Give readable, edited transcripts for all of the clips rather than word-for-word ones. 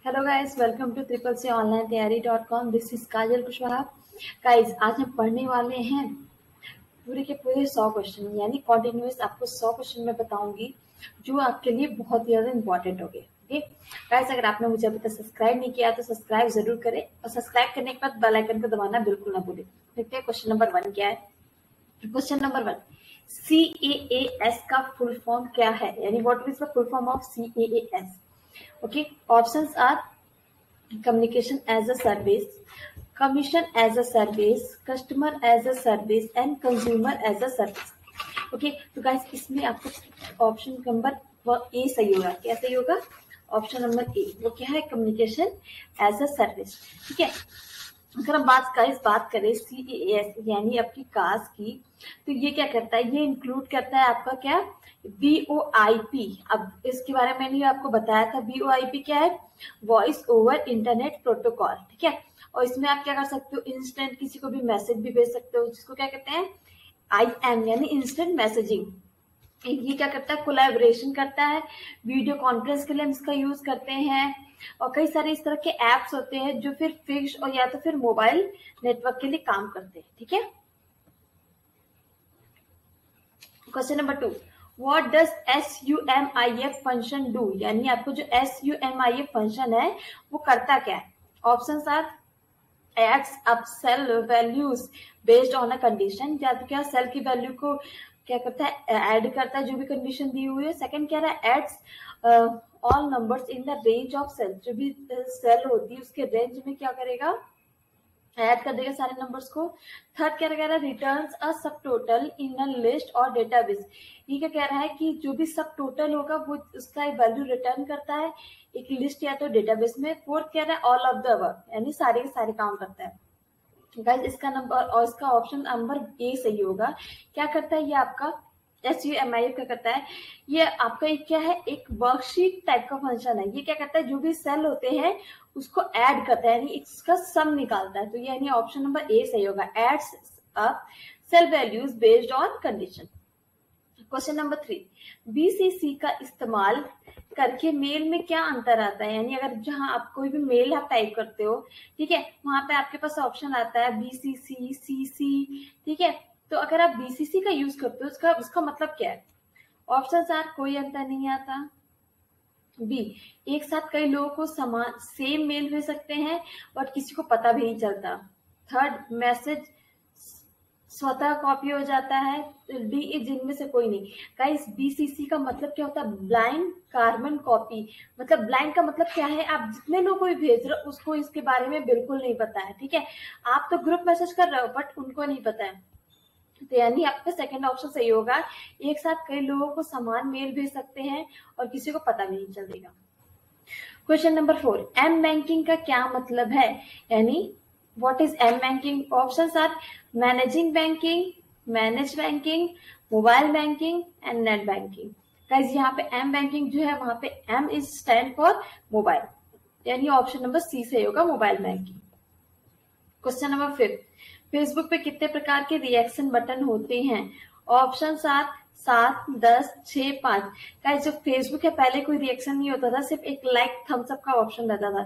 Hello guys, welcome to triple C online तैयारी.com। This is Kajal Kushwaha. Guys, आज हम पढ़ने वाले हैं पूरे के पूरे 100 क्वेश्चन, यानी कॉन्टिन्यूस आपको 100 क्वेश्चन मैं बताऊंगी जो आपके लिए बहुत ही ज्यादा इंपॉर्टेंट होंगे। ओके गाइस, अगर आपने मुझे अभी तक सब्सक्राइब नहीं किया तो सब्सक्राइब जरूर करें और सब्सक्राइब करने के बाद बेल आइकन को दबाना बिल्कुल ना भूलें। देखते हैं क्वेश्चन नंबर 1 क्या है। क्वेश्चन नंबर 1, CAAS का फुल फॉर्म क्या है, यानी what is the full form of CAAS। Okay, options are communication as a service, commission as a service, customer as a service and consumer as a service। Okay, तो guys इसमें आपको option number A सही होगा। क्या सही होगा? Option number ए, वो क्या है? Communication as a service. ठीक है, अगर हम बात करें CAAS यानी आपकी कास की, तो ये क्या करता है? ये इंक्लूड करता है आपका क्या? VoIP। अब इसके बारे में मैंने आपको बताया था। VoIP क्या है? Voice over internet protocol. ठीक है, और इसमें आप क्या कर सकते हो? इंस्टेंट किसी को भी मैसेज भी भेज सकते हो, जिसको क्या कहते हैं? IM यानी इंस्टेंट मैसेजिंग। ये क्या करता है? कोलैबोरेशन करता है। वीडियो कॉन्फ्रेंस के लिए हम इसका यूज करते हैं, और कई सारे इस तरह के एप्स होते हैं जो फिर फिक्स और या तो फिर मोबाइल नेटवर्क के लिए काम करते हैं। ठीक है, question number 2, what does SUMIF function do, यानी आपको जो SUMIF फंक्शन है वो करता क्या है? Options are adds up cell values based on a condition, या तो क्या सेल की वैल्यू को क्या करता है? ऐड करता है जो भी कंडीशन दी हुई है। सेकंड क्या रहा है? Adds all numbers in the range of cell, जो भी सेल होती है उसके रेंज में क्या करेगा? ऐड कर देगा सारे नंबर्स को। थर्ड क्या कह रहा है? रिटर्न्स अ सब टोटल इन अ लिस्ट और डेटाबेस। ये क्या कह रहा है कि जो भी सब टोटल होगा वो उसका वैल्यू रिटर्न करता है एक लिस्ट या तो डेटाबेस में। फोर्थ क्या रहा है? ऑल ऑफ द अबव, यानी सारे के सारे काम करता है। गाइस, इसका नंबर और इसका ऑप्शन नंबर ए सही होगा। क्या करता है ये आपका? SUMIF क्या करता है? ये आपका एक क्या है? एक वर्कशीट टाइप का फंक्शन है। ये क्या करता है? जो भी सेल होते हैं उसको ऐड करता है, यानी इसका सम निकालता है। तो यानी ऑप्शन नंबर ए सही होगा, adds up cell values based on condition. Question number 3, BCC का इस्तेमाल करके मेल में क्या अंतर आता है, यानी अगर जहां आप कोई भी मेल आप टाइप करते हो, ठीक है, वहां पे आपके पास ऑप्शन आता है BCC, CC। ठीक है, तो अगर आप BCC का यूज करते हो उसका मतलब क्या है? ऑप्शन आर कोई अंतर नहीं आता। बी, एक साथ कई लोगों को समान सेम मेल भेज सकते हैं और किसी को पता भी नहीं चलता। थर्ड, मैसेज स्वतः कॉपी हो जाता है। डी, जिनमें से कोई नहीं। गाइस, BCC का मतलब क्या होता है? Blind carbon copy. मतलब ब्लाइंड का मतलब क्या है? आप जितने लोगों को भी भेज रहे हो उसको इसके बारे में बिल्कुल नहीं पता है। ठीक है, आप तो ग्रुप मैसेज कर रहे हो बट उनको नहीं पता है। तो यानी आपका सेकंड ऑप्शन सही होगा, एक साथ कई लोगों को समान मेल भेज सकते हैं और किसी को पता भी नहीं चलेगा। क्वेश्चन नंबर 4, M बैंकिंग का क्या मतलब है, यानी what is M banking? Options are managing banking, manage banking, mobile banking and net banking. Guys, यहाँ पे M बैंकिंग जो है वहां पे M is stand for mobile, यानी ऑप्शन नंबर सी सही होगा, mobile banking. Question number 5, Facebook पे कितने प्रकार के रिएक्शन बटन होते हैं? Option are 7, 10, 6, 5। गाइस, जो फेसबुक है पहले कोई रिएक्शन नहीं होता था, सिर्फ एक लाइक थम्स अप का ऑप्शन रहता था।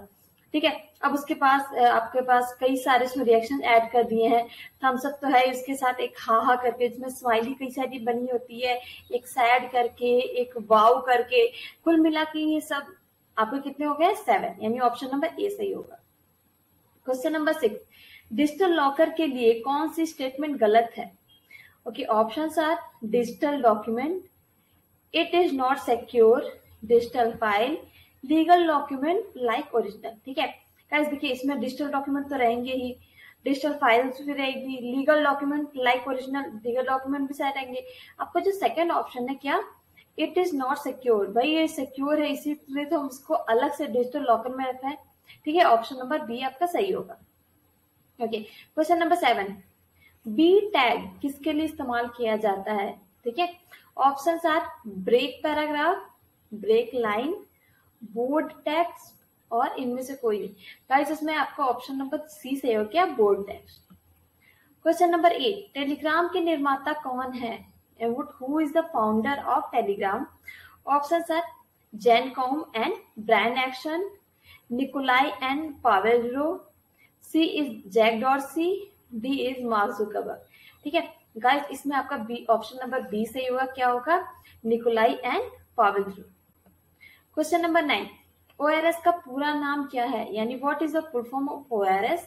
ठीक है, अब उसके पास आपके पास कई सारे इसमें रिएक्शन ऐड कर दिए हैं। थम्स अप तो है, उसके साथ एक हा हा करके जिसमें स्माइली कई सारी बनी होती है, एक सैड करके, एक वाव करके, कुल मिला के ये सब आपको कितने हो गए? 7, यानी ऑप्शन नंबर ए सही होगा। क्वेश्चन नंबर 6, डिजिटल लॉकर के लिए कौन सी स्टेटमेंट गलत है? Okay, options are digital document, it is not secure, digital file, legal document like original. ठीक है गाइस, देखिए इसमें डिजिटल डॉक्यूमेंट तो रहेंगे ही, डिजिटल फाइल्स भी रहेगी, legal document like original, legal document भी सारे रहेंगे। आपका जो सेकंड ऑप्शन है क्या? इट इज नॉट सिक्योर, भाई ये सिक्योर है इसीलिए तो हम इसको अलग से डिजिटल लॉकर में रखा है। ठीक है, ऑप्शन नंबर बी आपका सही होगा। Okay, question number 7, B tag किसके लिए इस्तेमाल किया जाता है? ठीक है, options are break paragraph, break line, bold text और इनमें से कोई नहीं। गाइस, इसमें आपका ऑप्शन नंबर सी सही हो क्या? Board text. Question number 8, Telegram के निर्माता कौन है? Who is the founder of Telegram? Options are Jan Koum and Brian Acton, Nikolai and Pavel, C is Jack Dorsey, D is Mark Zuckerberg. ठीक है guys, इसमें आपका बी ऑप्शन नंबर बी सही होगा। क्या होगा? Nikolai and Pavel. Question number 9, ORS का पूरा नाम क्या है, यानी what is the full form of ORS?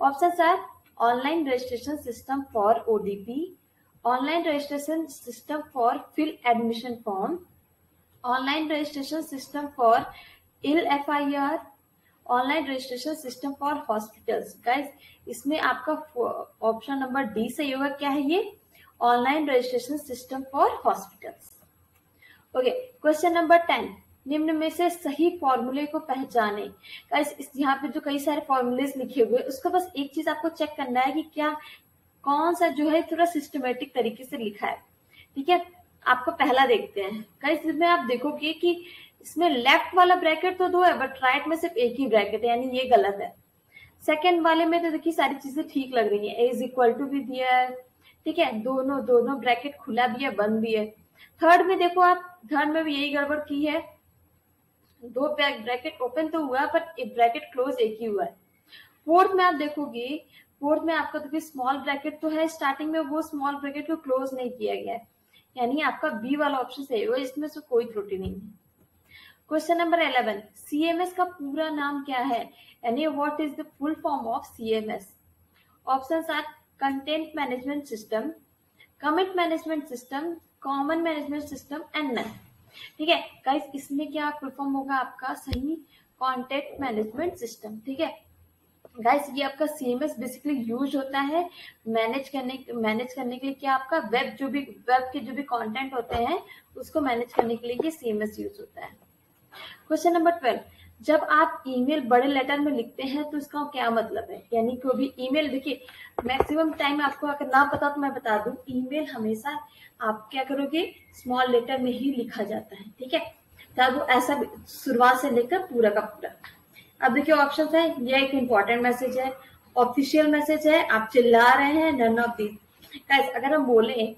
Options are online registration system for ODP, online registration system for fill admission form, online registration system for ill FIR, online registration system for hospitals. Guys, इसमें आपका option number D सही होगा। क्या है ये? Online registration system for hospitals. Okay, question number 10, निम्न में से सही फॉर्मूले को पहचाने। गाइस, यहाँ पे जो कई सारे फॉर्मूलेस लिखे हुए, उसका बस एक चीज आपको चेक करना है कि क्या कौन सा जो है थोड़ा सिस्टमेटिक तरीके से लिखा है। ठीक है, आपको पहला देखते हैं। गाइस, इसमें आप देखोगे कि इसमें लेफ्ट वाला ब्रैकेट तो 2 है, बट राइट में सिर्फ एक ही ब्रैकेट है, यानी ये गलत है। सेकेंड वाले में तो देखिए सारी चीजें ठीक लग रही है, ए इज इक्वल टू भी दिया है। ठीक है, दोनों ब्रैकेट खुला भी है, बंद भी है। थर्ड में देखो आप, थर्ड में भी यही गड़बड़ की है, 2 ब्रैकेट ओपन तो हुआ पर एक ब्रैकेट क्लोज एक ही हुआ है। फोर्थ में आप देखोगे, फोर्थ में आपका देखिए स्मॉल ब्रैकेट तो है स्टार्टिंग में, वो स्मॉल ब्रैकेट को क्लोज नहीं किया गया है, यानी आपका बी वाला ऑप्शन सही होगा, इसमें से कोई त्रुटि नहीं है। क्वेश्चन नंबर 11, सीएमएस का पूरा नाम क्या है, यानी what is the full form of CMS? Options are content management system, commit management system, common management system and none. ठीक है गाइस, इसमें क्या फुल फॉर्म होगा आपका सही? Content management system. ठीक है गाइस, ये आपका सीएमएस बेसिकली यूज होता है मैनेज करने के लिए। क्या आपका वेब के जो भी कंटेंट होते हैं उसको मैनेज करने के लिए ये सीएमएस यूज होता है। क्वेश्चन नंबर 12, जब आप ईमेल बड़े लेटर में लिखते हैं तो इसका क्या मतलब है, यानी कोई भी ईमेल, देखिए मैक्सिमम टाइम आपको अगर ना पता तो मैं बता दूं, ईमेल हमेशा आप क्या करोगे, स्मॉल लेटर में ही लिखा जाता है। ठीक है, चाहे वो ऐसा शुरुआत से लेकर पूरा का पूरा। अब देखिए ऑप्शन है, ये एक इंपॉर्टेंट मैसेज है, ऑफिशियल मैसेज है, आप चिल्ला रहे हैं, नन ऑफ दिस। गाइस, अगर हम बोले,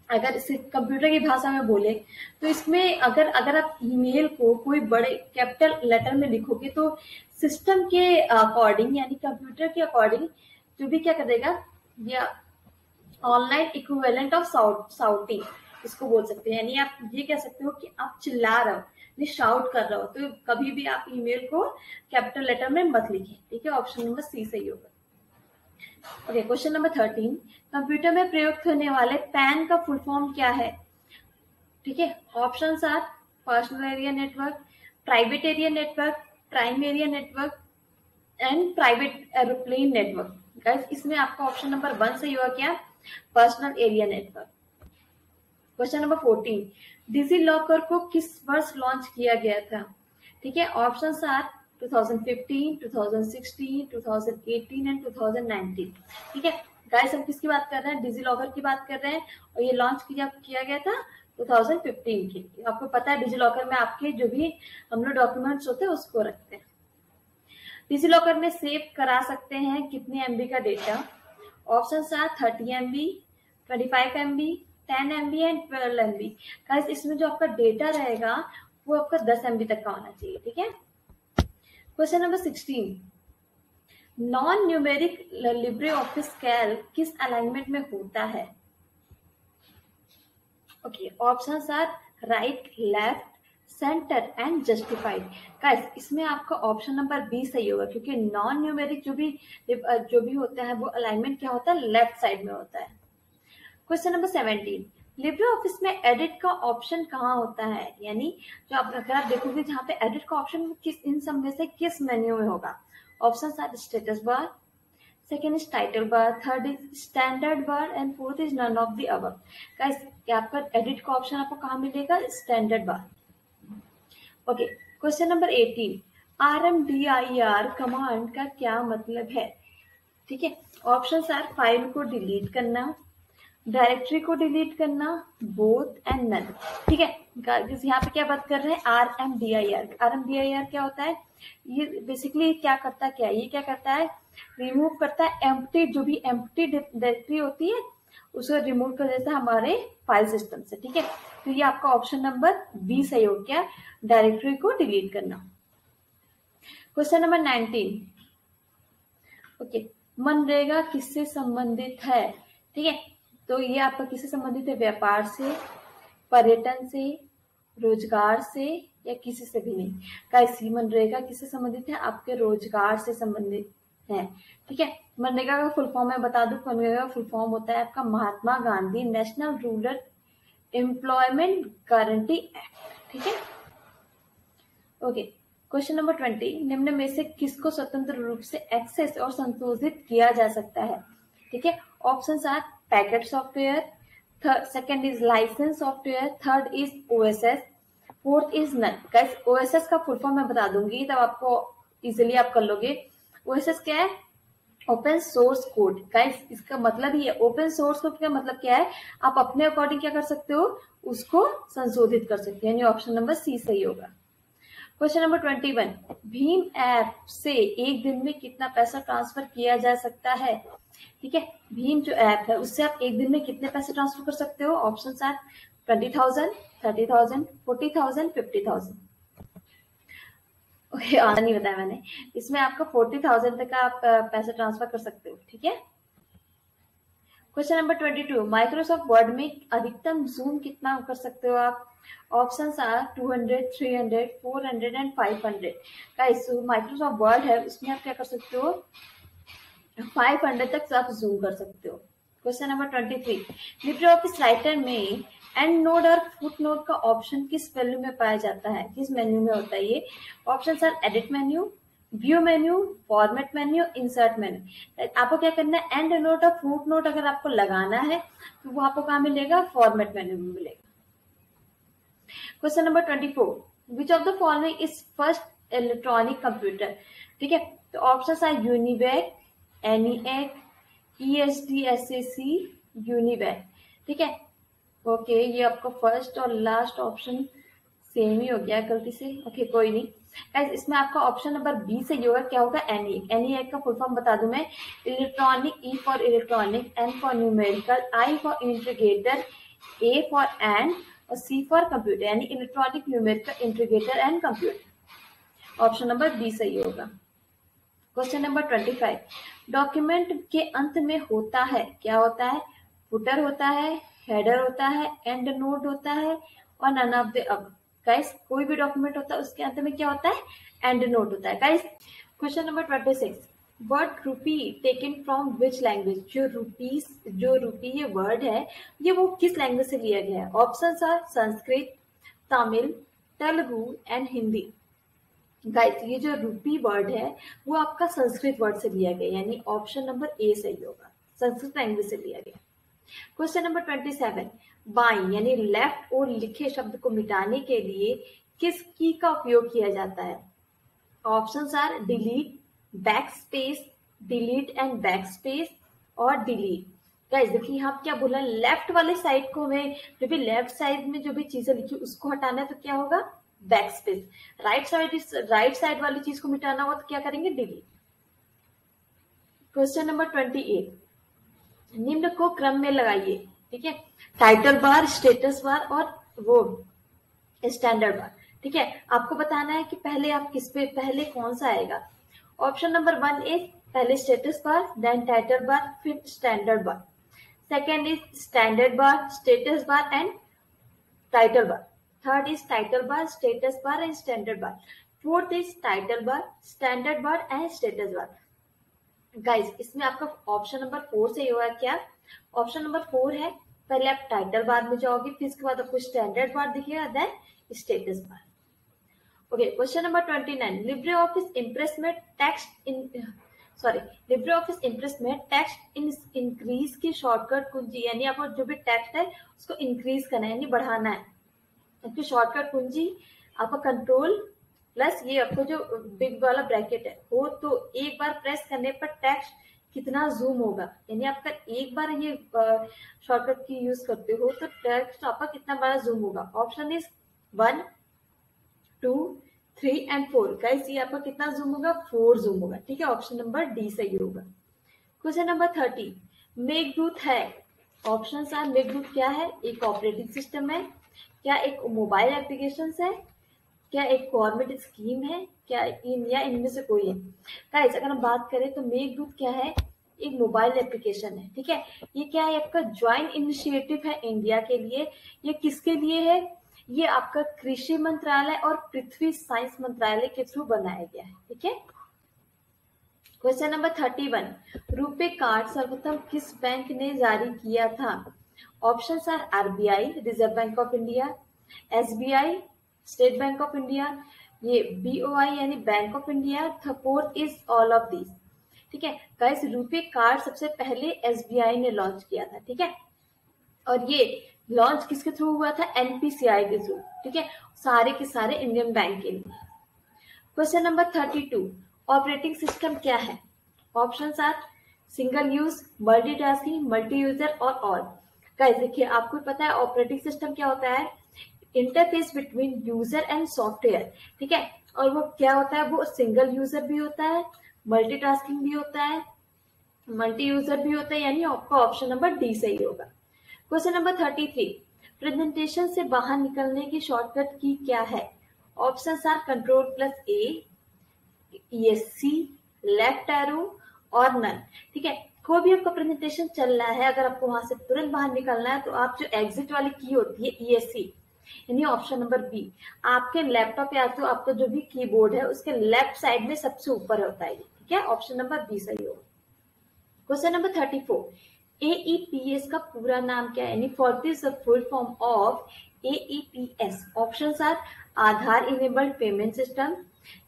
अगर इसे कंप्यूटर की भाषा में बोले तो इसमें अगर आप ईमेल को कोई बड़े कैपिटल लेटर में लिखोगे तो सिस्टम के अकॉर्डिंग, यानी कंप्यूटर के अकॉर्डिंग जो भी क्या करेगा, या ऑनलाइन इक्विवेलेंट ऑफ साउटिंग इसको बोल सकते हैं, यानी आप ये कह सकते हो कि आप चिल्ला रहे हो, शाउट कर रहे हो, तो कभी भी आप ईमेल को कैपिटल लेटर में मत लिखें। ठीक है, ऑप्शन नंबर सी सही होगा। ओके, क्वेश्चन नंबर 13, कंप्यूटर में प्रयुक्त होने वाले पैन का फुल फॉर्म क्या है? ठीक है, options are personal area network, private area network, prime area network and private aeroplane network. Guys, इसमें आपका ऑप्शन नंबर 1 सही होगा। क्या? Personal area network. Question number 14, DigiLocker को किस वर्ष लॉन्च किया गया था? ठीक है, ऑप्शंस आर 2015, 2016, 2018 एंड 2019। ठीक है गाइस, हम किसकी बात कर रहे हैं? डिजी लॉकर की बात कर रहे हैं, और ये लॉन्च किया गया था 2015 की। आपको पता है डिजी लॉकर में आपके जो भी हम लोग डॉक्यूमेंट्स होते हैं उसको रखते हैं। डिजी लॉकर में सेव करा सकते हैं कितने एमबी का डेटा? Options are 30 MB, 25 MB, 10 MB and 12 MB। Guys, इसमें जो आपका डेटा रहेगा वो आपका 10 MB तक का होना चाहिए। ठीक है, question number 16, non numeric Libre office Calc किस अलाइनमेंट में होता है? Okay, options are right, left, centre and justified. Guys, इसमें आपका ऑप्शन नंबर बी सही होगा, क्योंकि नॉन न्यूमेरिक जो भी होता है वो अलाइनमेंट क्या होता है? लेफ्ट साइड में होता है। क्वेश्चन नंबर 17, लिब्रे ऑफिस में एडिट का ऑप्शन कहाँ होता है? यानी जो अगर आप देखोगे जहाँ पे एडिट का ऑप्शन किस इन सब में से किस मेन्यू में होगा? Option are status bar, second is title bar, third is standard bar and fourth is none of the above. Guys, आपका एडिट का ऑप्शन आपको कहाँ मिलेगा? Standard bar. Okay, question number 18, RMDIR command का क्या मतलब है? ठीक है, ऑप्शंस आर फाइल को डिलीट करना, डायरेक्टरी को डिलीट करना, बोथ एंड नन। ठीक है, यहाँ पे क्या बात कर रहे हैं? RMDIR। RMDIR क्या होता है? ये बेसिकली क्या करता है? ये क्या करता है? रिमूव करता है एम्प्टी, जो भी एम्प्टी डायरेक्टरी होती है उसको रिमूव कर देता है हमारे फाइल सिस्टम से। ठीक है, तो ये आपका ऑप्शन नंबर बी सही हो गया, डायरेक्टरी को डिलीट करना। क्वेश्चन नंबर 19, ओके, मनरेगा किससे संबंधित है? ठीक है, तो ये आपका किससे संबंधित है? व्यापार से, पर्यटन से, रोजगार से, या किसी से भी नहीं। कैसी मनरेगा किससे संबंधित है? आपके रोजगार से संबंधित है। ठीक है, मनरेगा का फुल फॉर्म मैं बता दूं, मनरेगा का फुल फॉर्म होता है आपका Mahatma Gandhi national rural employment guarantee act. ठीक है, ओके। क्वेश्चन नंबर 20, निम्न में से किसको स्वतंत्र रूप से एक्सेस और संशोधित किया जा सकता है? ठीक है, options are packet software, second is licence software, third is OSS, fourth is none. Guys OSS का फुल फॉर्म मैं बता दूंगी, तब आपको इजिली आप कर लोगे। ओएसएस क्या है? Open source code. गाइस इसका मतलब ही है, ओपन सोर्स कोड का मतलब क्या है? आप अपने अकॉर्डिंग क्या कर सकते हो? उसको संशोधित कर सकते हैं, यानी ऑप्शन नंबर सी सही होगा। क्वेश्चन नंबर 21, भीम ऐप से एक दिन में कितना पैसा ट्रांसफर किया जा सकता है? ठीक है, भीम जो ऐप है उससे आप एक दिन में कितने पैसे ट्रांसफर कर सकते हो? Option are 20,000, 30,000, 40,000, 50,000। ओके, आंसर नहीं बताया मैंने। इसमें आपका 40,000 तक का आप पैसा ट्रांसफर कर सकते हो। ठीक है, क्वेश्चन नंबर 22, माइक्रोसॉफ्ट वर्ड में अधिकतम जूम कितना कर सकते हो आप? Options are 200, 300, 400 and 500। Guys Microsoft Word है उसमें आप क्या कर सकते हो? 500 तक आप जूम कर सकते हो। Question number 23, Libre Office writer में एंड नोट और फुट नोट का ऑप्शन किस वैल्यू में पाया जाता है? किस मेन्यू में होता है ये? Options are edit menu, view menu, format menu, insert menu. आपको क्या करना है? एंड नोट और फुट नोट अगर आपको लगाना है तो वो आपको कहाँ मिलेगा? फॉर्मेट मेन्यू में मिलेगा। Question number 24, which of the following is first electronic computer? ठीक है, तो options are UNIVAC, ENIAC, ESDSAC, UNIVAC. ठीक है, ओके, ये आपका फर्स्ट और लास्ट ऑप्शन सेम ही हो गया गलती से। ओके, कोई नहीं। गाइस इसमें आपका ऑप्शन नंबर बी सही होगा। क्या होगा? एनीएक। एनीएक का फुल फॉर्म बता दूं मैं, electronic, E for electronic, N for numerical, I for integrator, A for and और सी फॉर कंप्यूटर, यानी electronic, numerical, integrator and computer. Option number B सही होगा। क्वेश्चन नंबर 25, डॉक्यूमेंट के अंत में होता है, क्या होता है? फुटर होता है, हेडर होता है, एंड नोट होता है और none of the above. Guys कोई भी डॉक्यूमेंट होता है उसके अंत में क्या होता है? एंड नोट होता है। गाइस क्वेश्चन नंबर 26, वर्ड रूपी टेकन फ्रॉम विच लैंग्वेज? जो रूपी ये वर्ड है ये वो किस लैंग्वेज से लिया गया है? Options are Sanskrit, Tamil, Telugu and Hindi. Guys ये जो रूपी वर्ड है वो आपका संस्कृत वर्ड से लिया गया, यानी ऑप्शन नंबर ए सही होगा, संस्कृत लैंग्वेज से लिया गया। क्वेश्चन नंबर 27, बाईं यानी लेफ्ट और लिखे शब्द को मिटाने के लिए किस की का उपयोग किया जाता है? Options are delete, backspace, delete and backspace और डिलीट। गाइस देखिए यहाँ क्या बोला? लेफ्ट वाले साइड को हमें जो भी लेफ्ट साइड में जो भी चीजें लिखी उसको हटाना है तो क्या होगा? Back space. राइट साइड वाली चीज को मिटाना हो तो क्या करेंगे? डिलीट। क्वेश्चन नंबर 28, निम्न को क्रम में लगाइए। ठीक है, टाइटल बार, स्टेटस बार और वो स्टैंडर्ड बार। ठीक है, आपको बताना है कि पहले आप किस पे, पहले कौन सा आएगा। ऑप्शन नंबर 1 इज पहले status bar, then title bar, फिर standard bar. Second is standard bar, status bar and title bar. Third is title bar, status bar and standard bar. Fourth is title bar, standard bar and status bar. Guys इसमें आपका option number 4 से होगा। क्या option number 4 है? पहले आप title bar में जाओगे, फिर इसके बाद आपको स्टैंडर्ड बार दिखेगा, then status bar. Okay, question number 29, Libre office Impress में टेक्स्ट इंक्रीज की शॉर्टकट कुंजी, यानी आपको जो भी टेक्स्ट है उसको इंक्रीज करना है यानी बढ़ाना है, इसकी शॉर्टकट कुंजी आपका कंट्रोल प्लस ये आपको जो बिग वाला ब्रैकेट है हो, तो एक बार प्रेस करने पर टेक्स्ट कितना जूम होगा, यानी आपका एक बार ये शॉर्टकट की यूज करते हो तो टेक्स्ट आपका कितना बड़ा जूम होगा। Option is 1, 2, 3 and 4। गाइस ये आपका कितना जूम होगा? 4 जूम होगा। ठीक है, ऑप्शन नंबर डी सही होगा। क्वेश्चन नंबर 30, मेघदूत है। ऑप्शन आर मेघदूत क्या है? एक ऑपरेटिंग सिस्टम है, क्या एक मोबाइल एप्लीकेशन है, क्या एक गवर्नमेंट स्कीम है, क्या या इनमें से कोई है? गाइस अगर हम बात करें तो मेघदूत क्या है, एक मोबाइल एप्लीकेशन है, ठीक है। ये क्या है, आपका ज्वाइंट इनिशिएटिव है इंडिया के लिए। ये किसके लिए है? ये आपका कृषि मंत्रालय और पृथ्वी साइंस मंत्रालय के थ्रू बनाया गया है, ठीक है। क्वेश्चन नंबर 31, रुपे कार्ड सर्वप्रथम किस बैंक ने जारी किया था? Options are RBI, Reserve Bank of India, SBI, State Bank of India, ये बीओआई यानी Bank of India, the fourth is all of this, ठीक है। गाइस रुपे कार्ड सबसे पहले एसबीआई ने लॉन्च किया था, ठीक है। और ये लॉन्च किसके थ्रू हुआ था? एनपीसीआई के थ्रू, ठीक है, सारे के सारे इंडियन बैंक के लिए। क्वेश्चन नंबर 32, ऑपरेटिंग सिस्टम क्या है? Options are single use, multitasking, multi user और ऑल। गाइस देखिए आपको पता है ऑपरेटिंग सिस्टम क्या होता है? Interface between user and software, ठीक है। और वो क्या होता है? वो सिंगल यूजर भी होता है, मल्टीटास्किंग भी होता है, मल्टी यूजर भी होता है, यानी आपका ऑप्शन नंबर डी सही होगा। क्वेश्चन नंबर 33, प्रेजेंटेशन से बाहर निकलने की शॉर्टकट की क्या है? Options are control plus A, ESC, left arrow और नन, ठीक है। कोई भी आपका प्रेजेंटेशन चल रहा है, अगर आपको वहां से तुरंत बाहर निकलना है तो आप जो एग्जिट वाली की होती है ESC, यानी ऑप्शन नंबर बी, आपके लैपटॉप या तो आपका जो भी कीबोर्ड है उसके लेफ्ट साइड में सबसे ऊपर होता है, ठीक है। ऑप्शन नंबर बी सही होगा। क्वेश्चन नंबर 34, AEPS का पूरा नाम क्या है? यानी what is the full form of AEPS? Options are Aadhaar enabled payment system,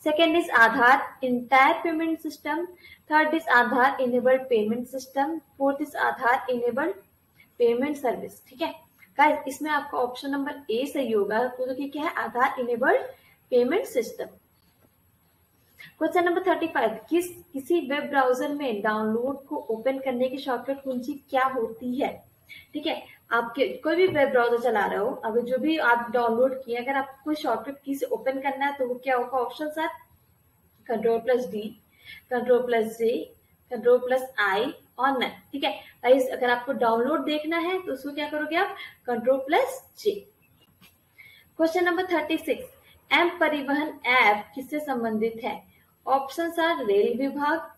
second is Aadhaar entire payment system, third is Aadhaar enabled payment system, fourth is Aadhaar enabled payment service, ठीक है। गाइस इसमें आपका ऑप्शन नंबर ए सही होगा, क्योंकि क्या है? Aadhaar enabled payment system. Question number 35, किसी वेब ब्राउजर में डाउनलोड को ओपन करने की शॉर्टकट कुंजी क्या होती है? ठीक है, आपके कोई भी वेब ब्राउजर चला रहे हो, अगर जो भी आप डाउनलोड किए, अगर आपको कोई शॉर्टकट की से ओपन करना है तो वो क्या होगा? Option are control plus D, control plus J, control plus I और नन, ठीक है। अगर आपको डाउनलोड देखना है तो उसको क्या करोगे आप? कंट्रोल प्लस जे। क्वेश्चन नंबर 36, एम परिवहन ऐप किससे संबंधित है? ऑप्शंस आर रेल विभाग,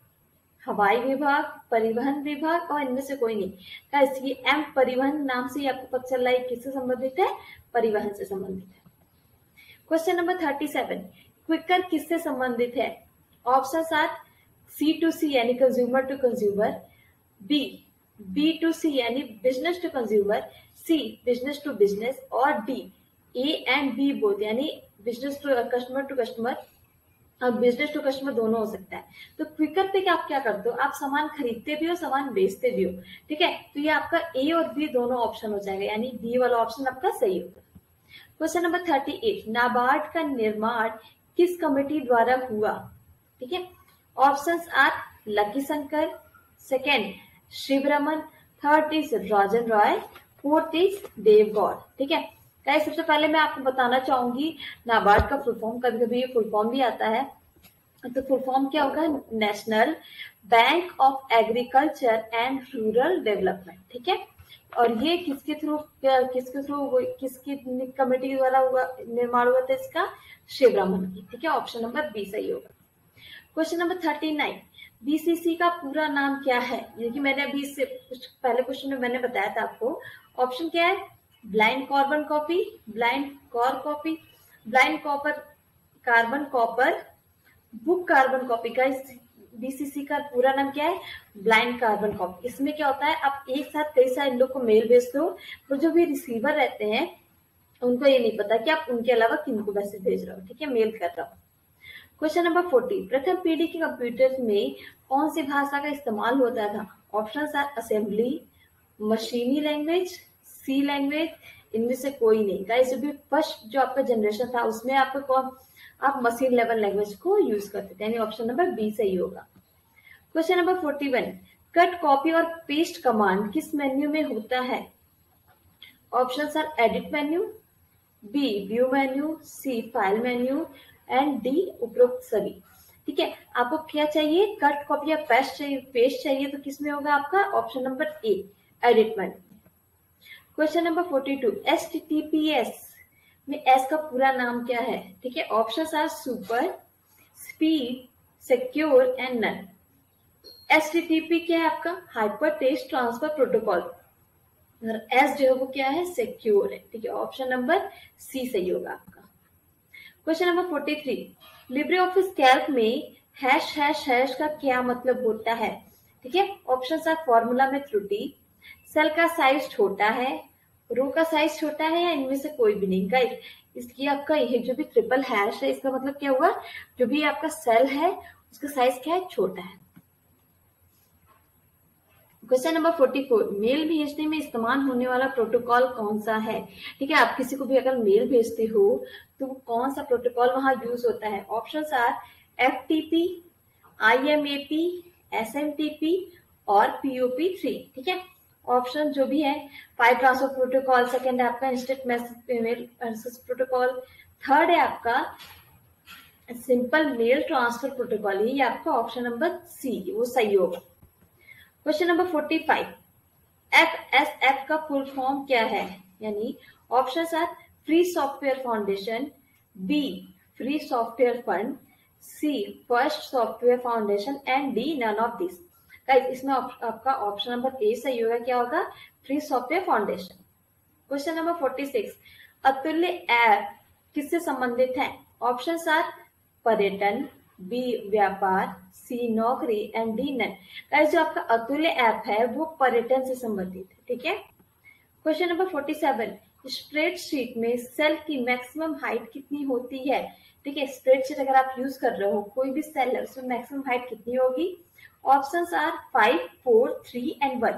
हवाई विभाग, परिवहन विभाग और इनमें से कोई नहीं। गाइस ये एम परिवहन नाम से आपको पता चल रहा है किससे संबंधित है? परिवहन से संबंधित है। क्वेश्चन नंबर 37, क्विकर किससे संबंधित है? ऑप्शंस आर C2C यानी कंज्यूमर टू कंज्यूमर, B2C यानी business to consumer, C business to business और D A and B both यानी business to customer to customer और बिजनेस टू कस्टमर दोनों हो सकता है। तो क्विकर पे आप क्या करते हो? आप सामान खरीदते भी हो, सामान बेचते भी हो, ठीक है। तो ये आपका ए और बी दोनों ऑप्शन हो जाएगा, यानी बी वाला ऑप्शन आपका सही होगा। क्वेश्चन नंबर 38, नाबार्ड का निर्माण किस कमेटी द्वारा हुआ? ठीक है, options are Lucky Shankar, second Shivaraman, third is Rajan Roy, fourth is Dev Gaur, ठीक है। गाइस सबसे पहले मैं आपको बताना चाहूंगी नाबार्ड का फुल फॉर्म, कभी कभी ये फुल फॉर्म भी आता है, तो फुल फॉर्म क्या होगा? National bank of agriculture and rural development, ठीक है। और ये किसके थ्रू किसकी कमेटी के द्वारा हुआ, निर्माण हुआ था इसका? शिवरमन की, ठीक है। ऑप्शन नंबर बी सही होगा। क्वेश्चन नंबर 39, बीसीसी का पूरा नाम क्या है? ये कि मैंने अभी इससे कुछ पहले क्वेश्चन में मैंने बताया था आपको। ऑप्शन क्या है? Blind carbon copy, blind core copy, blind copper carbon copper, book carbon copy. का बीसीसी का पूरा नाम क्या है? Blind carbon copy. इसमें क्या होता है, आप एक साथ कई सारे लोग को मेल भेजते हो, तो जो भी रिसीवर रहते हैं उनको ये नहीं पता कि आप उनके अलावा किनको मैसेज भेज रहे हो, ठीक है, मेल कर रहे हो। क्वेश्चन नंबर 40, प्रथम पीढ़ी के कंप्यूटर में कौन सी भाषा का इस्तेमाल होता था? ऑप्शंस आर असेंबली, मशीनी लैंग्वेज, सी लैंग्वेज, इनमें से कोई नहीं। गाइस जो भी फर्स्ट जो आपका जनरेशन था उसमें आप मशीन लेवल लैंग्वेज को यूज करते थे, यानी ऑप्शन नंबर बी सही होगा। क्वेश्चन नंबर 41, कट कॉपी और पेस्ट कमांड किस मेन्यू में होता है? Options are edit menu, B view menu, C file menu and D उपरोक्त सभी, ठीक है। आपको क्या चाहिए? कट कॉपी या पेस्ट चाहिए तो किसमें होगा आपका? Option number A edit menu. Question number 42, HTTPS में एस का पूरा नाम क्या है? ठीक है, option are super, speed, secure and none. HTTP क्या है आपका? Hypertext transfer protocol. S जो है वो क्या है? सिक्योर है। ठीक है, ऑप्शन नंबर सी सही होगा आपका। Question number 43, Libre office Calc में हैश हैश हैश का क्या मतलब होता है? ठीक है, ऑप्शन आर फॉर्मूला में त्रुटि, सेल का साइज छोटा है, रो का साइज छोटा है, या इनमें से कोई भी नहीं। गाइस, इसकी आपका ये जो भी ट्रिपल हैश है इसका मतलब क्या हुआ? जो भी आपका सेल है उसका साइज क्या है? छोटा है। क्वेश्चन नंबर 44, मेल भेजने में इस्तेमाल होने वाला प्रोटोकॉल कौन सा है? ठीक है, आप किसी को भी अगर मेल भेजते हो तो कौन सा प्रोटोकॉल वहां यूज होता है? Options are FTP, IMAP, SMTP और पीओपी3। ठीक है, ऑप्शन जो भी है, फाइल ट्रांसफर प्रोटोकॉल, सेकेंड है आपका instant message mail protocol, third है आपका सिंपल मेल ट्रांसफर प्रोटोकॉल। ये आपका ऑप्शन नंबर सी वो सही होगा। क्वेश्चन नंबर 45, एफएसएफ का फुल फॉर्म क्या है? यानी options are free software foundation, B free software fund, C first software foundation and D none of this. Guys, इसमें आपका ऑप्शन नंबर ए सही होगा। क्या होगा? Free software foundation. Question number 46, अतुल्य ऐप किससे संबंधित है? ऑप्शंस आर पर्यटन, बी व्यापार, सी नौकरी एंड डी नन। गाइस, जो आपका अतुल्य ऐप है वो पर्यटन से संबंधित है। ठीक है, क्वेश्चन नंबर 47, स्प्रेडशीट में सेल की मैक्सिमम हाइट कितनी होती है? ठीक है, स्प्रेडशीट अगर आप यूज कर रहे हो, कोई भी सेल है उसमें मैक्सिमम हाइट कितनी होगी? Options are 5, 4, 3 and 1।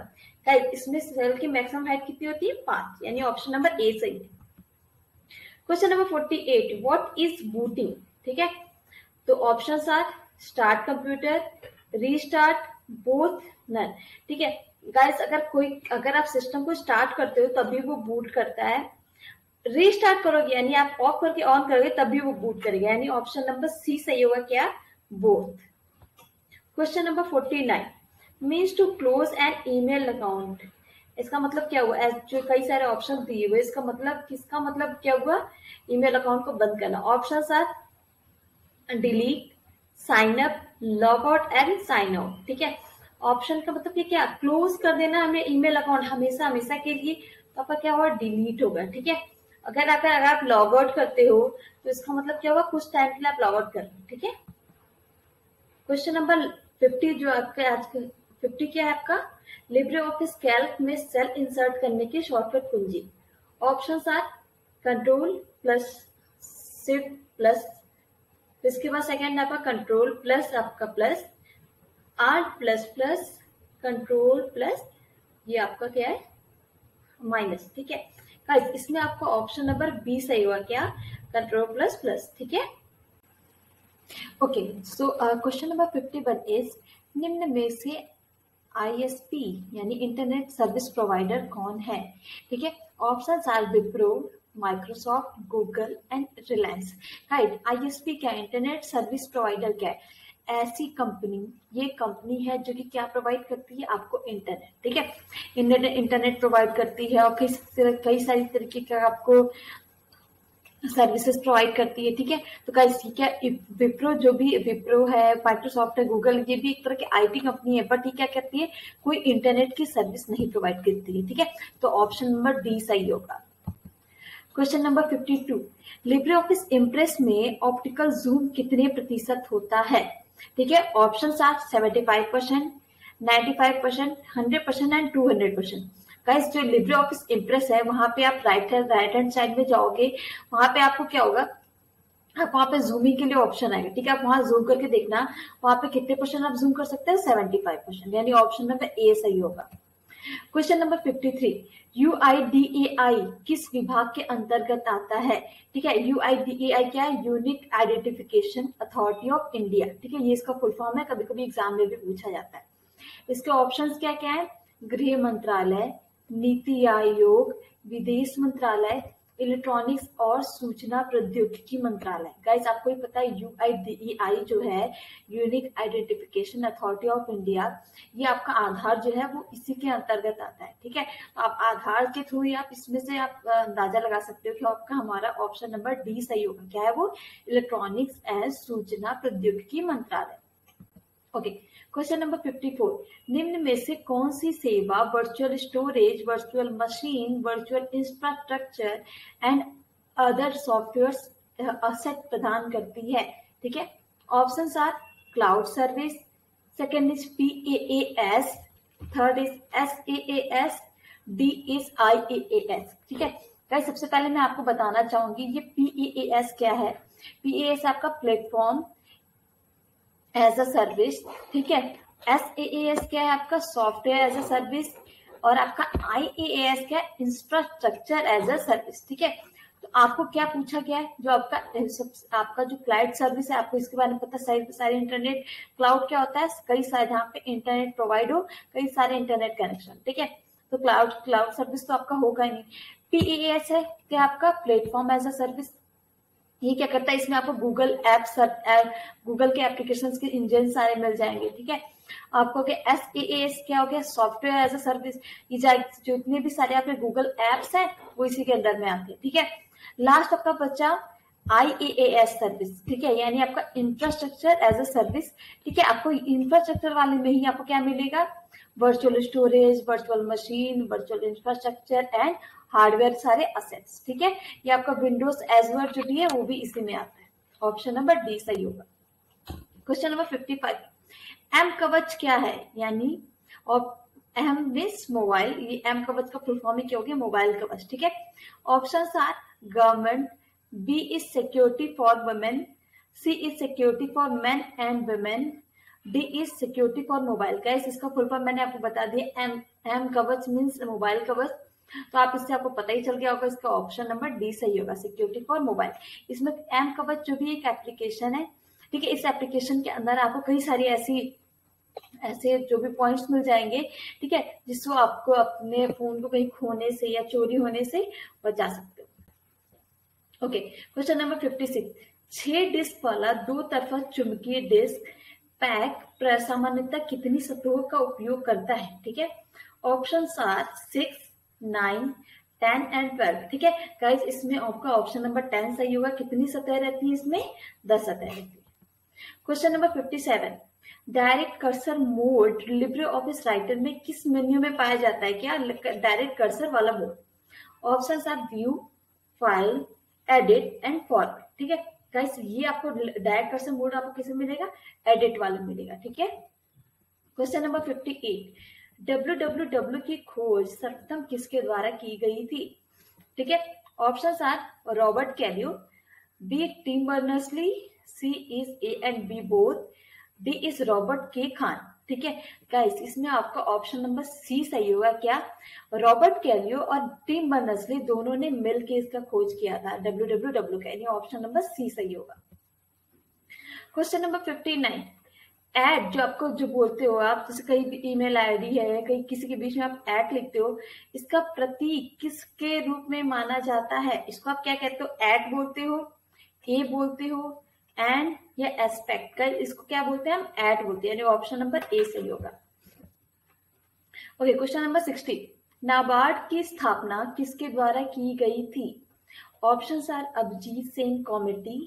गाइस, इसमें सेल की मैक्सिमम हाइट कितनी होती है? 5, यानी ऑप्शन नंबर ए सही है। Question number 48, what is booting? ठीक है, तो options are start computer, restart, both, none. ठीक है गाइस, अगर आप सिस्टम को स्टार्ट करते हो तभी वो बूट करता है, रीस्टार्ट करोगे यानी आप ऑफ करके ऑन करोगे तभी वो बूट करेगा, यानी ऑप्शन नंबर सी सही होगा। क्या? Both. Question number 49, means to close an email account. इसका मतलब क्या हुआ? जो कई सारे ऑप्शन दिए हुए, इसका मतलब किसका मतलब क्या हुआ? ईमेल अकाउंट को बंद करना। Options are delete, sign up, log out and sign out. ठीक है, ऑप्शन का मतलब क्या? क्लोज कर देना हमें ईमेल अकाउंट हमेशा हमेशा के लिए, तो आपका क्या होगा? डिलीट होगा। ठीक है, अगर आप लॉग आउट करते हो तो इसका मतलब क्या होगा? कुछ टाइम के लिए आप लॉग आउट कर रहे हो। ठीक है, क्वेश्चन नंबर 50 जो आपका आज 50 क्या है आपका? लिब्रे ऑफिस कैल्क में सेल इंसर्ट करने की शॉर्टकट कुंजी। Options are control plus shift plus, इसके बाद सेकेंड आपका कंट्रोल प्लस आपका plus, alt plus plus, control plus, ये आपका क्या है? माइनस। ठीक है गाइस, इसमें आपका ऑप्शन नंबर बी सही हुआ। क्या? Control plus plus. ठीक है, okay. So question number 51 is, निम्न में से आईएसपी यानी इंटरनेट सर्विस प्रोवाइडर कौन है? ठीक है, option are Wipro, Microsoft, Google and Reliance. Right, ISP क्या है? इंटरनेट सर्विस प्रोवाइडर क्या है? ऐसी कंपनी, ये कंपनी है जो कि क्या प्रोवाइड करती है आपको? इंटरनेट। ठीक है, इंटरनेट प्रोवाइड करती है और कई सारी तरीके का आपको सर्विसेज प्रोवाइड करती है। ठीक है, तो गाइस क्या विप्रो, जो भी विप्रो है, माइक्रोसॉफ्ट है, गूगल, ये भी एक तरह की आईटी कंपनी है, बट ये क्या करती है? कोई इंटरनेट की सर्विस नहीं प्रोवाइड करती है। ठीक है, तो ऑप्शन नंबर डी सही होगा। Question number 52, Libre office Impress में ऑप्टिकल जूम कितने प्रतिशत होता है? ठीक है, ऑप्शन आर 75%, 95%, 100% एंड 200%। गाइस, जो लिब्रे ऑफिस इम्प्रेस है वहां पे आप राइट हैंड साइड में जाओगे, वहां पे आपको क्या होगा? आप वहां पे जूमिंग के लिए ऑप्शन आएगा। ठीक है, आप वहां जूम करके देखना, वहां पे कितने परसेंट आप जूम कर सकते हैं? 75%, यानी ऑप्शन नंबर ए सही होगा। क्वेश्चन नंबर 53, यूआईडीएआई किस विभाग के अंतर्गत आता है? ठीक है, यूआईडीएआई क्या है? Unique identification authority of India. ठीक है, ये इसका फुल फॉर्म है, कभी कभी एग्जाम में भी पूछा जाता है। इसके ऑप्शंस क्या क्या है? गृह मंत्रालय, नीति आयोग, विदेश मंत्रालय, इलेक्ट्रॉनिक्स और सूचना प्रौद्योगिकी मंत्रालय। गाइस आपको ही पता है UIDAI जो है unique identification authority of India, ये आपका आधार जो है वो इसी के अंतर्गत आता है। ठीक है, तो आप आधार के थ्रू ही आप इसमें से आप अंदाजा लगा सकते हो कि आपका हमारा ऑप्शन नंबर डी सही होगा। क्या है वो? इलेक्ट्रॉनिक्स एंड सूचना प्रौद्योगिकी मंत्रालय। ओके, क्वेश्चन नंबर 54, निम्न में से कौन सी सेवा virtual storage, virtual machine, virtual infrastructure and other software asset प्रदान करती है? ठीक है, options are cloud service, second is PaaS, third is SaaS, D is IaaS। ठीक है गाइस, सबसे पहले मैं आपको बताना चाहूंगी ये PaaS क्या है। PaaS आपका प्लेटफॉर्म एज अ सर्विस। ठीक है, SaaS क्या है? आपका सॉफ्टवेयर एज अ सर्विस। और आपका IaaS क्या है? Infrastructure as a service. ठीक है, तो आपको क्या पूछा गया है? जो आपका जो क्लाउड सर्विस है, आपको इसके बारे में पता सारे इंटरनेट। क्लाउड क्या होता है? कई सारे जहाँ पे इंटरनेट प्रोवाइड हो, कई सारे इंटरनेट कनेक्शन। ठीक है, तो क्लाउड सर्विस तो आपका होगा ही नहीं। PaaS है क्या? आपका प्लेटफॉर्म एज अ सर्विस। ये क्या करता है? इसमें आपको गूगल गूगल के एप्लीकेशन के इंजन सारे मिल जाएंगे। ठीक है, आपको SaaS क्या हो गया? Software as a service. ये जितने भी सारे आपके गूगल एप्स हैं वो इसी के अंदर में आते हैं। ठीक है, लास्ट आपका बचा IaaS सर्विस। ठीक है, यानी आपका इंफ्रास्ट्रक्चर एज अ सर्विस। ठीक है, आपको इंफ्रास्ट्रक्चर वाले में ही आपको क्या मिलेगा? Virtual storage, virtual machine, virtual infrastructure and hardware सारे असेट्स। ठीक है, ये आपका विंडोज एजवर जो भी है वो भी इसी में आता है। ऑप्शन नंबर डी सही होगा। क्वेश्चन नंबर 55, एम कवच क्या है? यानी और एम मीन्स मोबाइल, ये एम कवच का फुल फॉर्म क्या हो गया? मोबाइल कवच। ठीक है, option are government, B is security for women, C is security for men and women, D is security for mobile. Guys इसका फुल फॉर्म मैंने आपको बता दिया, एम कवच मीन्स मोबाइल कवच। तो आप इससे आपको पता ही चल गया होगा, इसका ऑप्शन नंबर डी सही होगा, सिक्योरिटी फॉर मोबाइल। इसमें एम कवच जो भी एक एप्लीकेशन है। ठीक है, इस एप्लीकेशन के अंदर आपको कई सारी ऐसे जो भी पॉइंट्स मिल जाएंगे। ठीक है, जिसको आपको अपने फोन को कहीं खोने से या चोरी होने से बचा सकते हो। ओके, क्वेश्चन नंबर 56, 6 डिस्क वाला 2 तरफा चुंबकीय डिस्क पैक सामान्यतः कितनी सतहों का उपयोग करता है? ठीक है, ऑप्शन आर 6, 9, 10 एंड 12। ठीक है गाइस, इसमें आपका ऑप्शन नंबर 10 सही होगा। कितनी सतह रहती है इसमें? 10 सतह रहती है। Question number 57, direct cursor mode Libre Office writer में किस मेन्यू में पाया जाता है? क्या डायरेक्ट कर्सर वाला mode? Option are view, file, edit and forward. ठीक है गाइस, ये आपको डायरेक्ट कर्सर मोड आपको किसे मिलेगा? एडिट वाले मिलेगा। ठीक है, क्वेश्चन नंबर 58, www की खोज सर्वप्रथम किसके द्वारा की गई थी? ठीक है, options are Robert Cailliau, B Tim Berners-Lee, C is A and B both, D is Robert K Kahn. ठीक है गाइस, इसमें आपका ऑप्शन नंबर सी सही होगा। क्या? रॉबर्ट कैलियो और टिम बर्नर्स-ली दोनों ने मिलकर इसका खोज किया था www का, यानी ऑप्शन नंबर सी सही होगा। क्वेश्चन नंबर 59, एड जो आपको जो बोलते हो आप, जैसे कहीं भी ईमेल आईडी है, कहीं किसी के बीच में आप एड लिखते हो, इसका प्रतीक किसके रूप में माना जाता है? इसको आप क्या कहते हो? एड बोलते हो, ए बोलते हो, एंड या एस्पेक्ट का, इसको क्या बोलते हैं? हम एड बोलते हैं, यानी ऑप्शन नंबर ए सही होगा। ओके, क्वेश्चन नंबर 60, नाबार्ड की स्थापना किसके द्वारा की गई थी? Option are Abhijit Singh committee,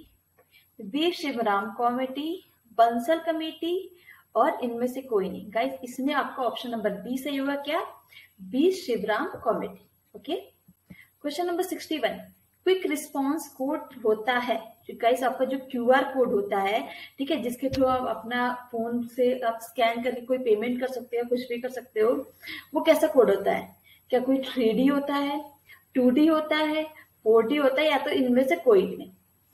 V Shivram committee, Bansal committee और इनमें से कोई नहीं। गाइस, इसमें आपका ऑप्शन नंबर बी सही होगा। क्या? B Shivram committee. Okay, question number 61, quick response code होता है। गाइस, आपका जो QR कोड होता है, ठीक है, जिसके थ्रू आप अपना फोन से आप स्कैन करके कोई पेमेंट कर सकते हो, कुछ भी कर सकते हो, वो कैसा कोड होता है? क्या कोई 3D होता है, 2D होता है, 4D होता है, या तो इनमें से कोई भी नहीं?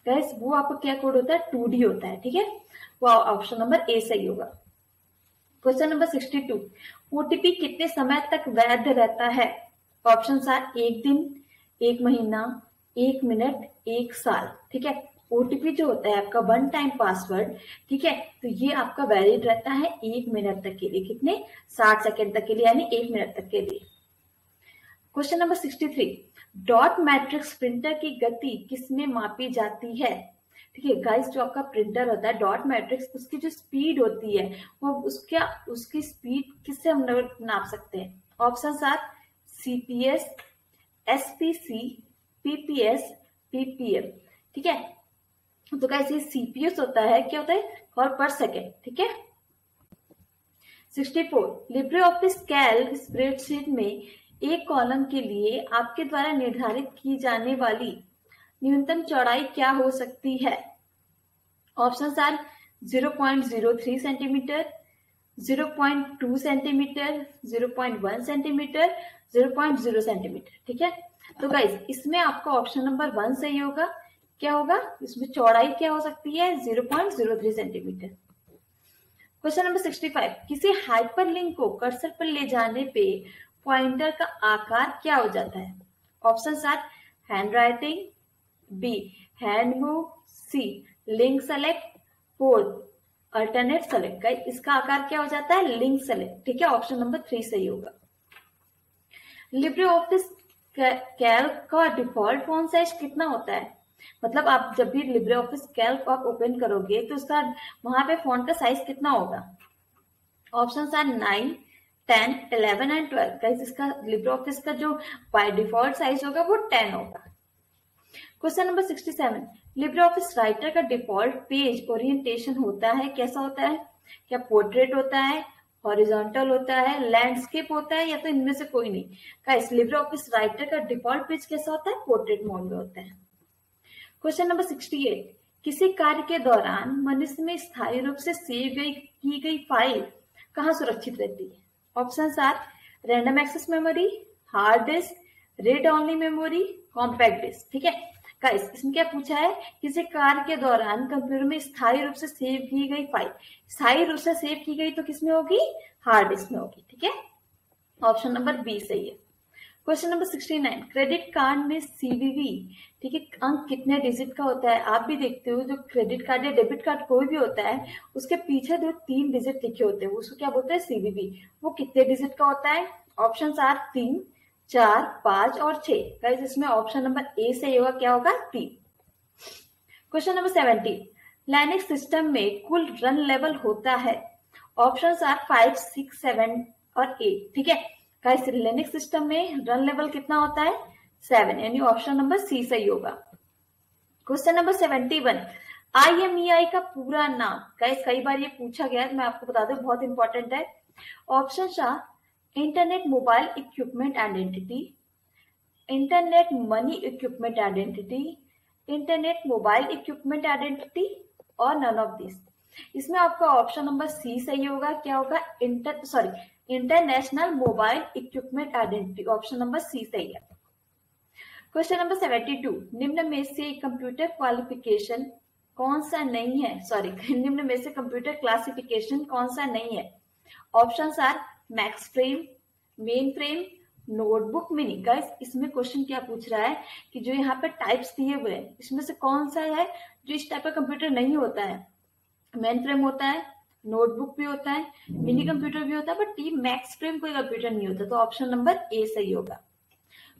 गाइस, वो आपका क्या कोड होता है? 2D होता है। ठीक है, वो ऑप्शन नंबर ए सही होगा। क्वेश्चन नंबर 62, OTP कितने समय तक वैध रहता है? ऑप्शन आर 1 दिन, 1 महीना, 1 मिनट, 1 साल। ठीक है, OTP जो होता है आपका 1 टाइम पासवर्ड, ठीक है, तो ये आपका वैलिड रहता है 1 मिनट तक के लिए। कितने? 60 सेकेंड तक के लिए, यानी 1 मिनट तक के लिए। Question number 63, dot matrix printer की गति किसमें मापी जाती है? ठीक है गाइस, जो आपका प्रिंटर होता है डॉट मैट्रिक्स, उसकी जो स्पीड होती है वो उसकी स्पीड किससे हम नाप सकते हैं? Option are CPS, SPC, PPS, PPM. ठीक है, तो गाइस ये सीपीएस होता है, क्या होता है? कॉल पर सेकेंड। ठीक है। 64, लिब्रे ऑफिस कैल्क स्प्रेडशीट में एक कॉलम के लिए आपके द्वारा निर्धारित की जाने वाली न्यूनतम चौड़ाई क्या हो सकती है? Option are 0.03 centimetre, 0.2 centimetre, 0.1 centimetre, 0.0 centimetre. ठीक है, तो गाइज इसमें आपका ऑप्शन नंबर 1 सही होगा। क्या होगा इसमें? चौड़ाई क्या हो सकती है? 0.03 सेंटीमीटर। क्वेश्चन नंबर 65, किसी हाइपरलिंक को कर्सर पर ले जाने पे पॉइंटर का आकार क्या हो जाता है? Option are handwriting, B hand move, C link select, fourth alternate select. Guys इसका आकार क्या हो जाता है? Link select. ठीक है, ऑप्शन नंबर 3 सही होगा। लिब्रे ऑफिस कैल्क का डिफॉल्ट फॉन्ट साइज कितना होता है? मतलब आप जब भी लिब्रे ऑफिस कैल्क आप ओपन करोगे तो उसका वहां पे फॉन्ट का साइज कितना होगा? Option are 9, 10, 11 and 12। गाइस इसका लिब्रे ऑफिस का जो बाय डिफॉल्ट साइज होगा वो 10 होगा। Question number 67, Libre Office Writer का डिफॉल्ट पेज ओरिएंटेशन होता है, कैसा होता है? क्या पोर्ट्रेट होता है, हॉरिजॉन्टल होता है, लैंडस्केप होता है, या तो इनमें से कोई नहीं? गाइस लिब्रे ऑफिस राइटर का डिफॉल्ट पेज कैसा होता है? पोर्ट्रेट मोड में होता है। क्वेश्चन नंबर 68, किसी कार्य के दौरान मनुष्य में स्थायी रूप से सेव की गई फाइल कहाँ सुरक्षित रहती है? Option are random access memory, hard disk, read only memory, compact disc. ठीक है गाइस, इसमें क्या पूछा है? किसी कार्य के दौरान कंप्यूटर में स्थायी रूप से सेव की गई फाइल, स्थायी रूप से सेव की गई तो किसमें होगी? हार्ड डिस्क में होगी। ठीक है, ऑप्शन नंबर बी सही है। क्वेश्चन नंबर 69, क्रेडिट कार्ड में सीवीवी, ठीक है, अंक कितने डिजिट का होता है? आप भी देखते हो जो क्रेडिट कार्ड या डेबिट कार्ड कोई भी होता है उसके पीछे जो 3 डिजिट लिखे होते हैं उसको क्या बोलते हैं? सीवीवी। वो कितने डिजिट का होता है? ऑप्शन आर 3, 4, 5 और 6। गाइस इसमें ऑप्शन नंबर ए सही होगा। क्या होगा? 3। क्वेश्चन नंबर 70, लाइनक्स सिस्टम में कुल रन लेवल होता है? ऑप्शन आर 5, 6, 7 और 8। ठीक है गाइस, लिनक्स सिस्टम में रन लेवल कितना होता है? 7, यानी ऑप्शन नंबर सी सही होगा। क्वेश्चन नंबर 71, IMEI का पूरा नाम? गाइस कई बार ये पूछा गया है, मैं आपको बता दूं, बहुत इंपॉर्टेंट है। Option are internet mobile equipment identity, internet money equipment identity, internet mobile equipment identity और नन ऑफ दिस। इसमें आपका ऑप्शन नंबर सी सही होगा। क्या होगा? International mobile equipment identity. Option number C सही है। क्वेश्चन नंबर 72, निम्न में से कंप्यूटर क्वालिफिकेशन कौन सा नहीं है? निम्न में से कंप्यूटर क्लासिफिकेशन कौन सा नहीं है? Option R max frame, main frame, notebook mini. Guys इसमें क्वेश्चन क्या पूछ रहा है कि जो यहाँ पे टाइप्स दिए हुए हैं इसमें से कौन सा है जो इस टाइप का कंप्यूटर नहीं होता है? मेन फ्रेम होता है, नोटबुक भी होता है, मिनी कंप्यूटर भी होता है, बट ये मैक्स फ्रेम कोई कंप्यूटर नहीं होता। तो ऑप्शन नंबर ए सही होगा।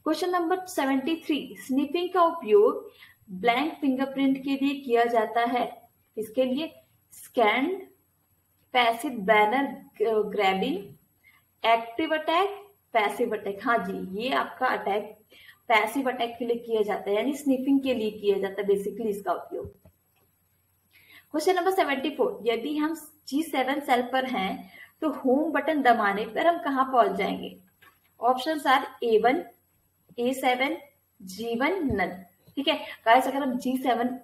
क्वेश्चन नंबर 73, स्निपिंग का उपयोग ब्लैंक फिंगरप्रिंट के लिए किया जाता है? इसके लिए scan, passive banner grabbing, active attack, passive attack. हाँ जी, ये आपका अटैक पैसिव अटैक के लिए किया जाता है, यानी स्निपिंग के लिए किया जाता है बेसिकली इसका उपयोग। क्वेश्चन नंबर 74, यदि हम G7 सेल पर हैं तो होम बटन दबाने पर हम कहां पहुंच जाएंगे? Option are A1, A7, G1 none. ठीक है गाइस, अगर हम G7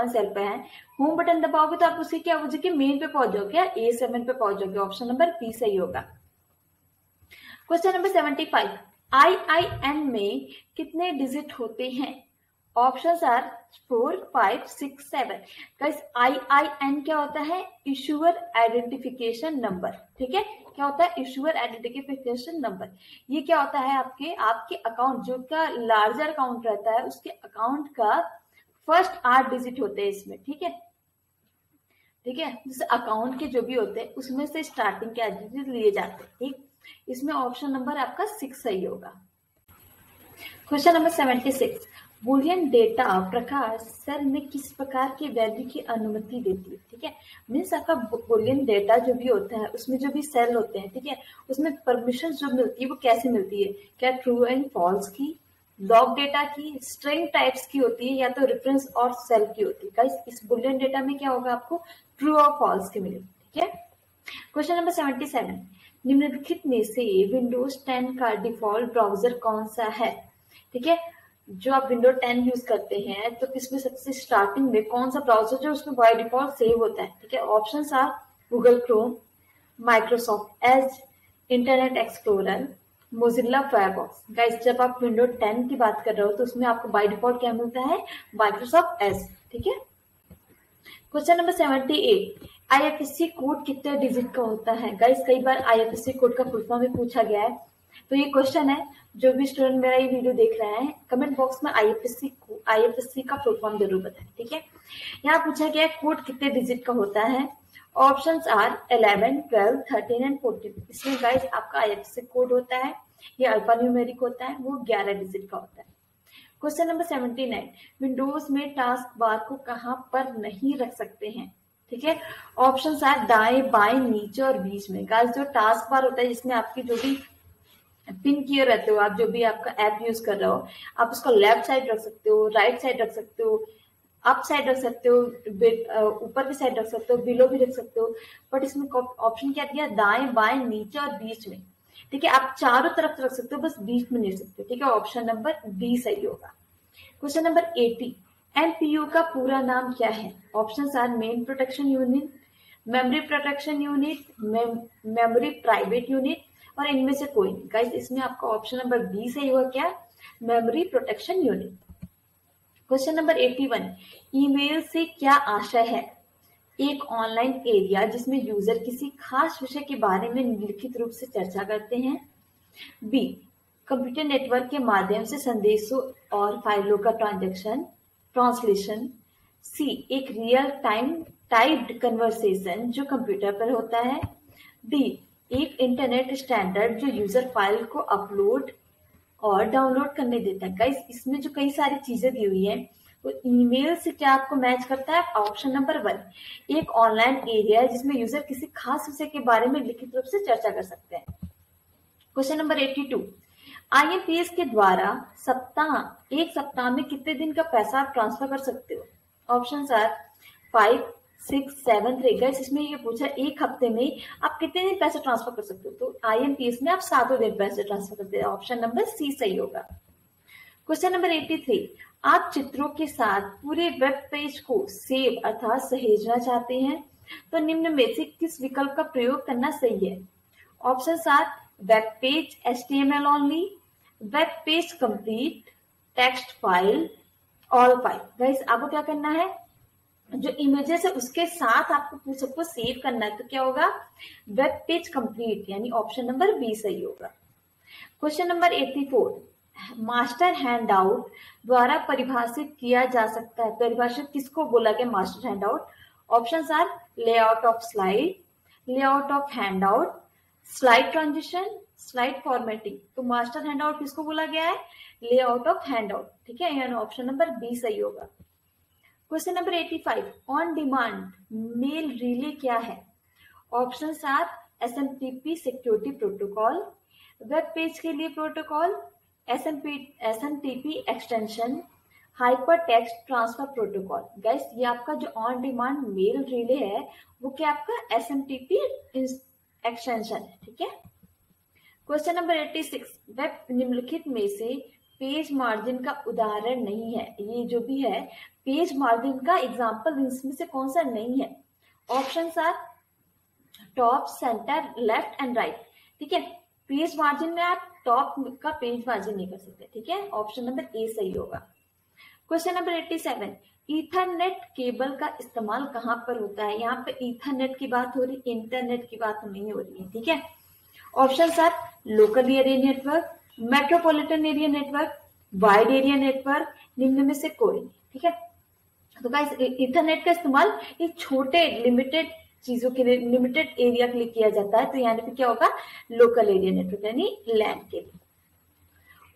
सेल पे हैं, होम बटन दबाओगे तो आप उसी क्या हो जाएगी? मेन पे पहुंच जाओगे, या A7 पे पहुंच जाओगे। ऑप्शन नंबर बी सही होगा। क्वेश्चन नंबर 75, IIN में कितने डिजिट होते हैं? Option are 4, 5, 6, 7। गाइस IIN क्या होता है? Issuer identification number. ठीक है, क्या होता है? Issuer identification number. ये क्या होता है? आपके अकाउंट जो का लार्जर अकाउंट रहता है उसके अकाउंट का फर्स्ट 8 डिजिट होते हैं इसमें। ठीक है, जैसे अकाउंट के जो भी होते हैं उसमें से स्टार्टिंग के 8 डिजिट लिए जाते हैं। ठीक, इसमें ऑप्शन नंबर आपका 6 सही होगा। क्वेश्चन नंबर 76, बुलियन डेटा प्रकार सेल में किस प्रकार की वैल्यू की अनुमति देती है? ठीक है, मीन्स आपका बुलियन डेटा जो भी होता है उसमें जो भी सेल होते हैं, ठीक है, उसमें परमिशन जो मिलती है वो कैसे मिलती है? क्या ट्रू एंड फॉल्स की, लॉग डेटा की, स्ट्रिंग टाइप्स की होती है, या तो रेफरेंस और सेल की होती है? गाइस इस बुलियन डेटा में क्या होगा, आपको ट्रू और फॉल्स की मिलेगी। ठीक है, क्वेश्चन नंबर 77, निम्नलिखित में से विंडोज 10 का डिफॉल्ट ब्राउजर कौन सा है? ठीक है, जो आप विंडो 10 यूज करते हैं तो इसमें सबसे स्टार्टिंग में कौन सा ब्राउजर जो उसमें बाय डिफॉल्ट सेव होता है? ठीक है, options are Google Chrome, Microsoft Edge, Internet Explorer, Mozilla Firefox. Guys जब आप विंडो 10 की बात कर रहे हो तो उसमें आपको बाय डिफॉल्ट क्या मिलता है? Microsoft Edge. ठीक है, क्वेश्चन नंबर 78, आईएफएससी कोड कितने डिजिट का होता है? गाइस कई बार आईएफएससी कोड का फुल फॉर्म भी पूछा गया है, तो ये क्वेश्चन है, जो भी स्टूडेंट मेरा ये वीडियो देख रहे हैं कमेंट बॉक्स में आईएफएससी का फुल फॉर्म जरूर बताएं। ठीक है, यहाँ पूछा गया कोड कितने डिजिट का होता है? Options are 11, 12, 13 and 14। इसमें गाइस आपका आईएफएससी कोड होता है, ये अल्फा न्यूमेरिक होता है, वो 11 डिजिट का होता है। क्वेश्चन नंबर 79, विंडोज में टास्क बार को कहां पर नहीं रख सकते हैं? ठीक है, ऑप्शंस आर दाएं, बाएं, नीचे और बीच में। गाइस जो टास्क बार होता है जिसमें आपकी जो भी पिन किए रहते हो, आप जो भी आपका ऐप यूज कर रहे हो, आप उसको लेफ्ट साइड रख सकते हो, राइट साइड रख सकते हो, अप साइड रख सकते हो, ऊपर की साइड रख सकते हो, बिलो भी रख सकते हो, बट इसमें ऑप्शन क्या दिया? दाएं, बाएं, नीचे और बीच में। ठीक है, आप चारों तरफ रख सकते हो, बस बीच में नहीं रख सकते। ठीक है, ऑप्शन नंबर डी सही होगा। क्वेश्चन नंबर 80, एमपीयू का पूरा नाम क्या है? Options are main protection unit, memory protection unit, memory private unit, और इनमें से कोई नहीं। गाइस इसमें आपका ऑप्शन नंबर बी सही होगा, क्या? Memory protection unit. Question number 81, email से क्या आशय है? एक ऑनलाइन एरिया जिसमें यूजर किसी खास विषय के बारे में लिखित रूप से चर्चा करते हैं। बी, कंप्यूटर नेटवर्क के माध्यम से संदेशों और फाइलों का ट्रांसलेशन। सी, एक रियल टाइम टाइप्ड कन्वर्सेशन जो कंप्यूटर पर होता है। डी, एक इंटरनेट स्टैंडर्ड जो यूजर फाइल को अपलोड और डाउनलोड करने देता है। गाइस इसमें जो कई सारी चीजें दी हुई है वो ईमेल से क्या आपको मैच करता है? ऑप्शन नंबर 1, एक ऑनलाइन एरिया है जिसमें यूजर किसी खास विषय के बारे में लिखित रूप से चर्चा कर सकते हैं। क्वेश्चन नंबर 82, आईएमपीएस के द्वारा एक सप्ताह में कितने दिन का पैसा आप ट्रांसफर कर सकते हो? Option are 5, 6, 7, 3। गाइस इसमें ये पूछा एक हफ्ते में आप कितने दिन पैसे ट्रांसफर कर सकते हो? तो आईएमपीएस में आप 7 दिन पैसे ट्रांसफर करते हैं। ऑप्शन नंबर सी सही होगा। क्वेश्चन नंबर 83, आप चित्रों के साथ पूरे वेब पेज को सेव अर्थात सहेजना चाहते हैं, तो निम्न में से किस विकल्प का प्रयोग करना सही है? Option are web page HTML only, web page complete, text file, all file. Guys आपको क्या करना है? जो इमेजेस है उसके साथ आपको सबको सेव करना है, तो क्या होगा? वेब पेज कंप्लीट, यानी ऑप्शन नंबर बी सही होगा। क्वेश्चन नंबर 84, मास्टर हैंडआउट द्वारा परिभाषित किया जा सकता है। परिभाषित किसको बोला गया master handout? Options are layout of slide, layout of handout, slide transition, slide formatting. तो मास्टर हैंडआउट किसको बोला गया है? Layout of handout. ठीक है, यानी ऑप्शन नंबर बी सही होगा। Question number 85, on demand mail relay क्या है? Options are SMTP security protocol, web page के लिए protocol, SMTP extension, hypertext transfer protocol. Guys ये आपका जो ऑन डिमांड मेल रिले है वो क्या आपका एसएमटीपी एक्सटेंशन है। ठीक है, क्वेश्चन नंबर 86, वेब निम्नलिखित में से पेज मार्जिन का उदाहरण नहीं है। ये जो भी है पेज मार्जिन का एग्जाम्पल इसमें से कौन सा नहीं है? Options are top, centre, left and right. ठीक है, पेज मार्जिन में आप टॉप का पेज मार्जिन नहीं कर सकते। ठीक है, ऑप्शन नंबर ए सही होगा। क्वेश्चन नंबर 87, ईथरनेट केबल का इस्तेमाल कहां पर होता है? यहाँ पे ईथरनेट की बात हो रही, इंटरनेट की बात नहीं हो रही है। ठीक है, options are local area network, metropolitan area network, wide area network, निम्न में से कोई नहीं। ठीक है, तो गाइस इंटरनेट का इस्तेमाल एक छोटे लिमिटेड चीजों के लिए लिमिटेड एरिया के लिए किया जाता है, तो यहाँ पे क्या होगा, लोकल एरिया नेटवर्क यानी लैन के लिए।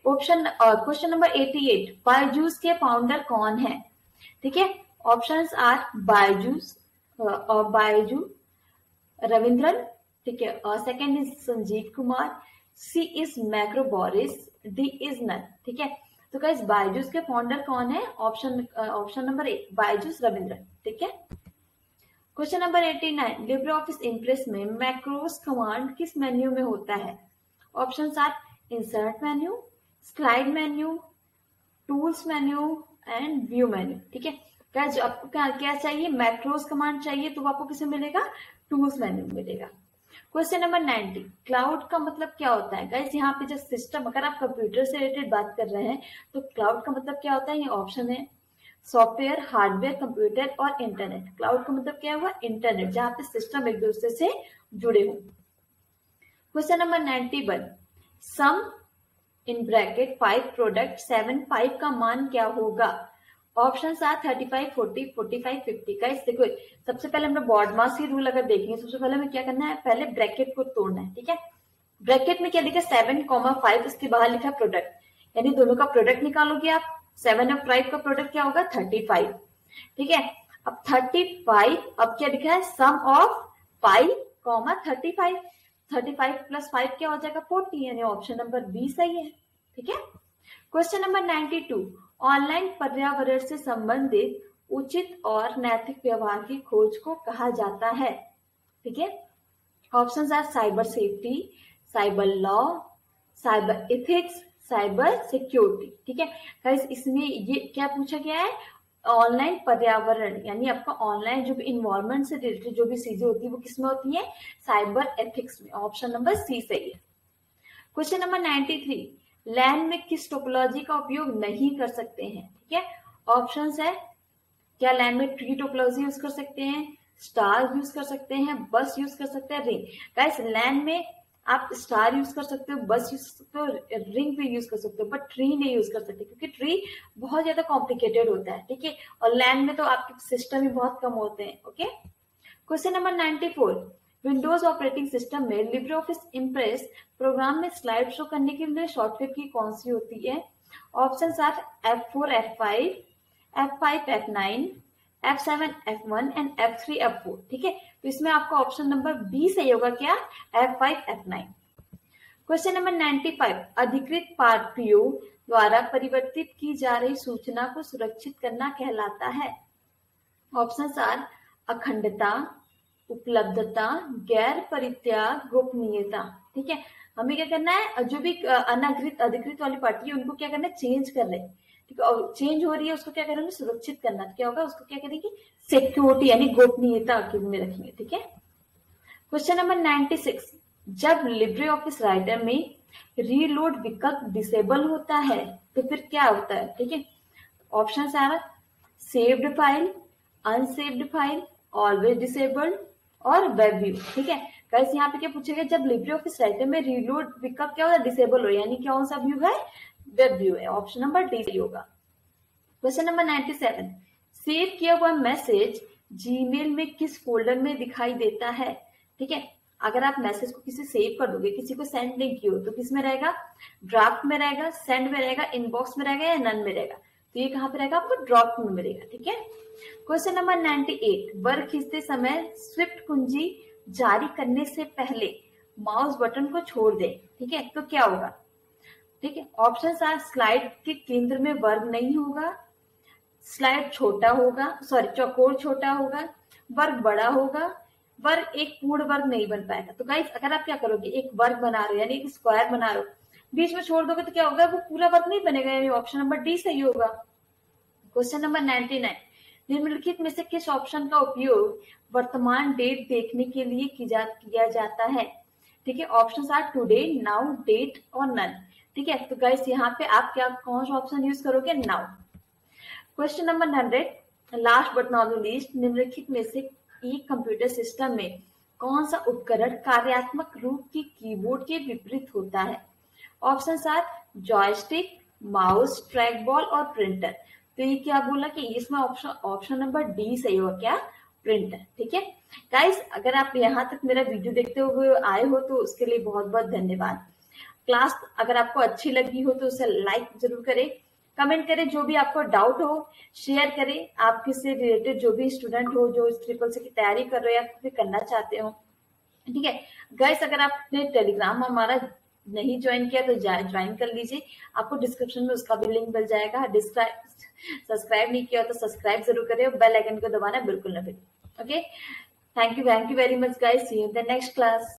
ऑप्शन क्वेश्चन नंबर 88, बायजूस के फाउंडर कौन है? ठीक है, ऑप्शंस आर बायजूस और बायजू रविंद्रन, ठीक है, और second is Sanjeev Kumar, C is मैक्रो बोरिस, डी इज नन। ठीक है, तो गाइस बायजूस के फाउंडर कौन है? Option number A Byju's Raveendran. ठीक है, question number 89, Libre office Impress में मैक्रोस कमांड किस मेन्यू में होता है? Options are insert menu, slide menu, tools menu and view menu. ठीक है गाइस, आपको क्या चाहिए? मैक्रोस कमांड चाहिए, तो आपको किसे मिलेगा? टूल्स मेन्यू मिलेगा। क्वेश्चन नंबर 90, क्लाउड का मतलब क्या होता है? गाइस यहाँ पे जो सिस्टम, अगर आप कंप्यूटर से रिलेटेड बात कर रहे हैं तो क्लाउड का मतलब क्या होता है? ये ऑप्शन है सॉफ्टवेयर, हार्डवेयर, कंप्यूटर और इंटरनेट। क्लाउड का मतलब क्या हुआ? इंटरनेट, जहां पे सिस्टम एक दूसरे से जुड़े हों। Question number 91, sum in bracket 5 product 7 5 का मान क्या होगा? Option are 35, 40, 45, 50। गाइस देखो, सबसे पहले हमने बॉडमास की रूल अगर देखेंगे, सबसे पहले हमें क्या करना है? पहले ब्रैकेट को तोड़ना है। ठीक है, ब्रैकेट में क्या लिखा? 7,5, इसके बाहर लिखा प्रोडक्ट, यानी दोनों का प्रोडक्ट निकालोगे आप। 7 और 5 का प्रोडक्ट क्या होगा? 35। ठीक है, अब 35, अब क्या लिखा है? सम ऑफ 5, 35। 35 प्लस 5 क्या हो जाएगा? 40, यानी ऑप्शन नंबर बी सही है। ठीक है, क्वेश्चन नंबर 92, ऑनलाइन पर्यावरण से संबंधित उचित और नैतिक व्यवहार की खोज को कहा जाता है? ठीक है, options are cyber safety, cyber law, cyber ethics, cyber security. ठीक है गाइस, इसमें ये क्या पूछा गया है? ऑनलाइन पर्यावरण, यानी आपका ऑनलाइन जो भी इन्वायरमेंट से रिलेटेड जो भी चीजें होती है वो किसमें होती है? साइबर एथिक्स में। ऑप्शन नंबर सी सही है। क्वेश्चन नंबर 93, लैन में किस टोपोलॉजी का उपयोग नहीं कर सकते हैं? ठीक है, ऑप्शंस है, क्या लैन में ट्री टोपोलॉजी यूज कर सकते हैं, स्टार यूज कर सकते हैं, बस यूज कर सकते हैं, रिंग। गाइस लैन में आप स्टार यूज कर सकते हो, बस यूज कर सकते हो, रिंग भी यूज कर सकते हो, बट ट्री नहीं यूज कर सकते क्योंकि ट्री बहुत ज्यादा कॉम्प्लिकेटेड होता है। ठीक है, और लैन में तो आपके सिस्टम ही बहुत कम होते हैं। Okay, question number 94, Windows operating system में लिब्रे ऑफिस इम्प्रेस प्रोग्राम में स्लाइड शो करने के लिए शॉर्टकट की कौन सी होती है? Option are F4, F5, F5, F9, F7, F1 and F3, F4। ठीक है, तो इसमें आपका ऑप्शन नंबर बी सही होगा। क्या? F5, F9। क्वेश्चन नंबर 95, अधिकृत पार्टियों द्वारा परिवर्तित की जा रही सूचना को सुरक्षित करना कहलाता है? ऑप्शन आर अखंडता, उपलब्धता, गैर परित्याग, गोपनीयता। ठीक है, हमें क्या करना है? जो भी अनाधिकृत अधिकृत वाली पार्टी है उनको क्या करना है? चेंज कर रहे हैं। ठीक है, और चेंज हो रही है उसको क्या करेंगे? सुरक्षित करना। तो क्या होगा? उसको क्या करेंगे? सिक्योरिटी यानी गोपनीयता में रखेंगे। ठीक है, क्वेश्चन नंबर 96, जब लिब्रे ऑफिस राइटर में रीलोड विकल्प डिसेबल होता है तो फिर क्या होता है? ठीक है, option are saved file, unsaved file, always disabled और वेब व्यू। ठीक है गाइस, यहाँ पे क्या पूछेगा? जब लिब्रे ऑफिस राइटर में रीलोड विकल्प क्या होगा? डिसेबल हो, यानी क्या कौन सा व्यू है? वेब व्यू है। ऑप्शन नंबर डी होगा। क्वेश्चन नंबर 97, सेव किया हुआ मैसेज जीमेल में किस फोल्डर में दिखाई देता है? ठीक है, अगर आप मैसेज को किसी सेव कर दोगे, किसी को सेंड नहीं किया हो, तो किस में रहेगा? ड्राफ्ट में रहेगा, सेंड में रहेगा, इनबॉक्स में रहेगा या नन में रहेगा? तो ये कहां पे रहेगा? आपको ड्राफ्ट में मिलेगा। ठीक है, क्वेश्चन नंबर 98, वर्ग खींचते समय स्विफ्ट कुंजी जारी करने से पहले माउस बटन को छोड़ दें। ठीक है, तो क्या होगा? ठीक है, ऑप्शन आर स्लाइड के केंद्र में वर्ग नहीं होगा, स्लाइड छोटा होगा, सॉरी चौकोर छोटा होगा, वर्ग बड़ा होगा, वर्ग एक पूर्ण वर्ग नहीं बन पाएगा। तो गाइस अगर आप क्या करोगे? एक वर्ग बना रहे हो यानी एक स्क्वायर बना रहे हो, बीच में छोड़ दोगे तो क्या होगा? वो पूरा वर्ग नहीं बनेगा, यानी ऑप्शन नंबर डी सही होगा। क्वेश्चन नंबर 99, निम्नलिखित में से किस ऑप्शन का उपयोग वर्तमान डेट देखने के लिए किया जाता है? ठीक है, option are today, now, date और नन। ठीक है, तो गाइस यहाँ पे आप क्या कौन सा ऑप्शन यूज करोगे? Now. Question number 100, last but not the least, निम्नलिखित में से एक कंप्यूटर सिस्टम में कौन सा उपकरण कार्यात्मक रूप की कीबोर्ड के विपरीत होता है? Option are joystick, mouse, trackball और प्रिंटर। तो ये क्या बोला कि इसमें ऑप्शन नंबर डी सही होगा। क्या? प्रिंट है। ठीक है गाइस, अगर आप यहाँ तक मेरा वीडियो देखते हुए आए हो तो उसके लिए बहुत बहुत धन्यवाद। क्लास अगर आपको अच्छी लगी हो तो उसे लाइक जरूर करें, कमेंट करें, जो भी आपको डाउट हो शेयर करें, आपके से रिलेटेड जो भी स्टूडेंट हो जो ट्रिपल सी की तैयारी कर रहे हो या फिर करना चाहते हो। ठीक है गाइस, अगर आपने टेलीग्राम हमारा नहीं ज्वाइन किया तो ज्वाइन कर लीजिए, आपको डिस्क्रिप्शन में उसका भी लिंक मिल जाएगा। सब्सक्राइब नहीं किया तो सब्सक्राइब जरूर करें और बेल आइकन को दबाना बिल्कुल ना भूलें। Okay, thank you very much guys, see you in the next class.